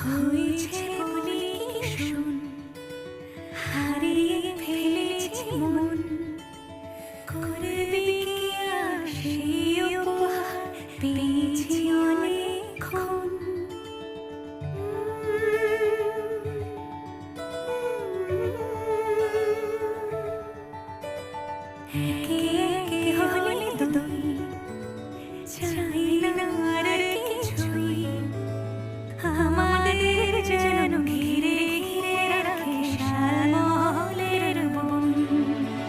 হয়েছে বলে শুন, হারিয়ে ফেলেছি মন, করবি কি আর সেই উপহার পেয়েছি অনেকক্ষণ। একে একে হলে দুই, চাই না আর কিছুই, আমাদের যেন ঘিরে ঘিরে রাখে শালমহলের বন।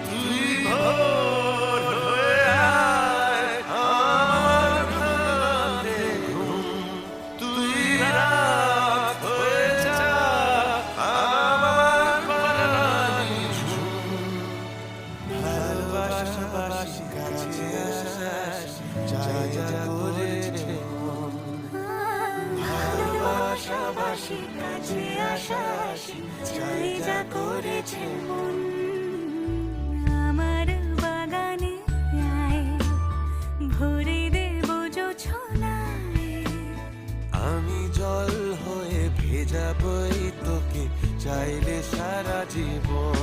তুই ভোর হয়ে আয় আমার প্রাণে ঘুম, তুই রাত হয়ে যা আমার প্রাণে ঝুম। ভালোবাসাবাসি কাছে আসাস চাই যা করেছে মন, ভালোবাসাবাসি কাছে আসাসি চাই যা করেছে মন। আমার বাগানে আয়, ভরে দেব জোছনায়, আমি জল হয়ে ভেজাবই তোকে চাইলে সারা জীবন।